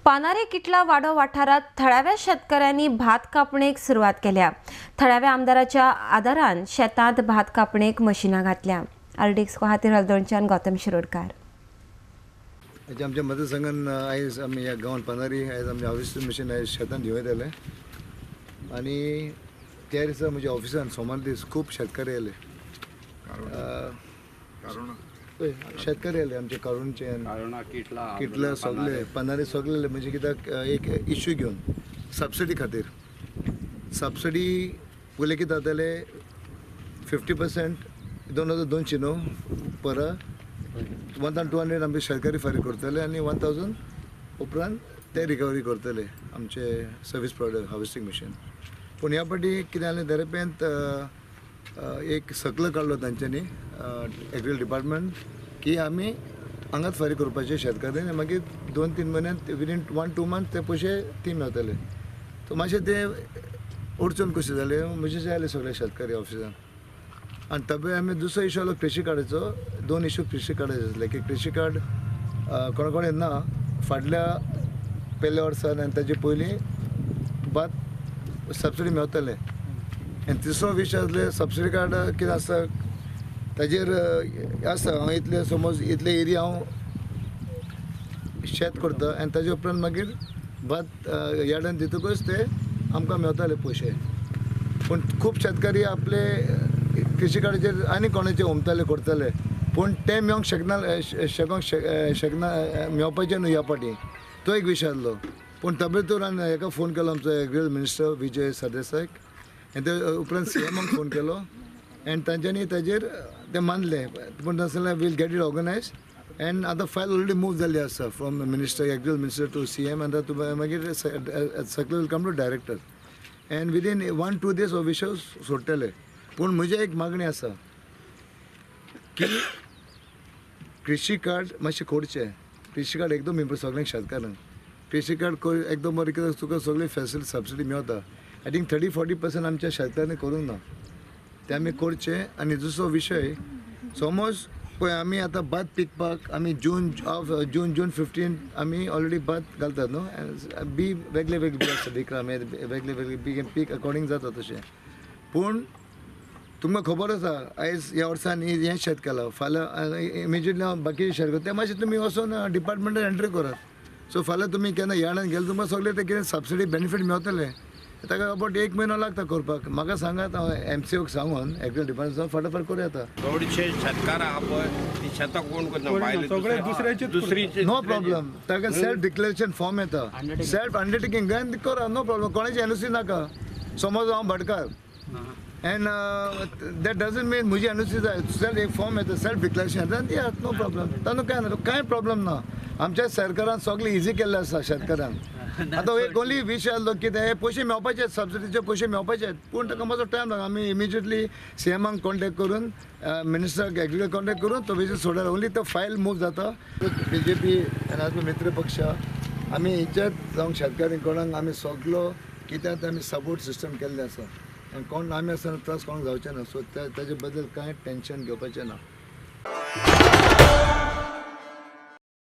पानारे किटला वाडो वाठारात थळाव्या शेतकऱ्यांनी भात कापणेक सुरवात केल्या। थळाव्या आमदाराच्या आदारान शेतात भात कापणेक मशिनां घातल्या। आरडीएक्स खातीर हलदोणच्यान गौतम शिरोडकार। आमच्या मतदारसंघान आयज आमी ह्या गांवांत पानारी आयज आमचें हार्वेस्टिंग मशीन आयज शेतान घेवन येयलें आनी त्या दिसा म्हज्या ऑफिसान सोमार दीस खूब शेतकारी येयले। शेतकारी येयले आमचे कारुणचे किटला सगळे पानारी सगळे म्हणजे कित्याक एक इश्यू घेवन सबसिडी खातीर सबसिडी पयलीं कितें जाताले 50% 2200 न्हू पर 1200 आमचे शेतकारी फारीक करतले आनी 1000 उपरांत ते रिकवरी करतले आमचे सर्वीस प्रोडक्ट हार्वेस्टिंग मशीन। पूण ह्या फावटी कितें जालें दरेपेंत एक सकल काडलो तांच्यांनी एग्रीकल्चर डिपार्टमेंट की आमी हांगाच फारीक करपाचे शेतकारांनी आनी मागीर 2-3 म्हयन्यांत विदीन 1-2 मंथ ते पयशे ती मेळटले। तो मातशें ते अडचण कशें जालें म्हजे आयले सगळे शेतकारी ऑफिसान आनी तबे आमी दुसरो इश्यू आलो कृषी कार्डाचो। 2 इश्यू कृषी कार्डाचे आसले की कृषी कार्ड कोणा कडेन ना फाटल्या पयल्या वर्सान आनी ताचे पयलीं भात सबसिडी मेळटले। आनी तिसरो विशय आसले सबसिडी कार्ड कितें आसता ताजेर आसा हांव इतले समज इतले एरिया हांव शेत करता आनी ताजे उपरांत मागीर भात यार्डान दितकूच ते आमकां मेळटाले पयशे। पूण खूब शेतकारी आपले कृषी कार्डाचेर आनी कोणाचे उमताले करताले पूण ते मेळोंक शकना मेळपाचें न्हू ह्या फावटी तो एक विशय आसलो। पूण तबेतून हांवें हेका फोन केलो आमचो एग्रीकल्चर मिनिस्टर विजय सरदेसायक आनी ते उपरांत सीएमाक फोन केलो आनी तांच्यांनी ताजेर ते मानले पूण नासतना will get it organise and आतां फायल ऑलरेडी मूव जाल्ली आसा from minister agriculture minister to CM आनी मागीर सकल will come to director and within 1-2 days हो विशय सोडटले। पूण म्हजी एक मागणी आसा की कृषी कार्ड मातशें करचें। कृषी कार्ड एकदम इम्पोर्टंट सगळ्यांक शेतकारांक कृषी कार्ड एकदम बरें कित्याक तुका सगळी फॅसिलिटी सबसिडी मेळटा। आय थिंक 30-40% आमच्या शेतकारांनी करूंक ना ते आमी करचें। आनी दुसरो विशय समज पळय आमी आतां भात पिकपाक आमी जून 15 आमी ऑलरेडी भात घालतात न्हू बी वेगळे वेगळे बी आसता देखरा वेगळे वेगळे बी पीक अकॉर्डिंग जाता तशें। पूण तुमकां खबर आसा आयज ह्या वर्सान हें शेत केलां फाल्यां इमिजिएटली हांव बाकी शेत करता तें मातशें तुमी वचून डिपार्टमेंटान एंट्री करात। सो फाल्यां तुमी केन्ना यार्डान गेले तुमकां सगळें ते कितें सबसिडी बेनिफीट मेळटले ताका अबावट 1 म्हयनो लागता करपाक। म्हाका सांगात हांव MCOक सांगून एग्रीकल्चर डिपार्टमेंट फटाफट करूं येता। चडशे शेतकार आहा पळय ती शेतां कोण करता दुसरीचे नो प्रॉब्लम ताका सेल्फ डिक्लेरेशन फॉर्म येता सेल्फ अंडरटेकिंग गायन करा नो प्रॉब्लम कोणाची एनओसी नाका। समज हांव भटकार एंड दॅट डजंट मीन म्हजी एनओसी जाय सेल्फ एक फॉर्म येता सेल्फ डिक्लेरेशन येता ती नो प्रॉब्लम तातूंत कांय प्रॉब्लम ना। आमच्या सरकारान सगळें इजी केल्लें आसा शेतकारांक। आतां एक ओन्ली विशय आसलो की ते पयशे मेळपाचे सबसिडीचे पयशे मेळपाचे पूण ताका मातसो टायम लागता। आमी इमिजिएटली सीएमाक कॉन्टेक्ट करून मिनिस्टराक एग्रीकल्चर कॉन्टेक्ट करून तो विशय सोडला ओन्ली तो फायल मूव जाता। BJP आनी आजून मित्र पक्ष आमी हेच्यात जावं शेतकरी कोणाक आमी सगलो कित्याक आमी सपोर्ट सिस्टम केल्लें आसा आनी कोण आमी आसतना त्रास कोणाक जावचे ना। सो ताजे बद्दल कांय टेन्शन घेवपाचें ना।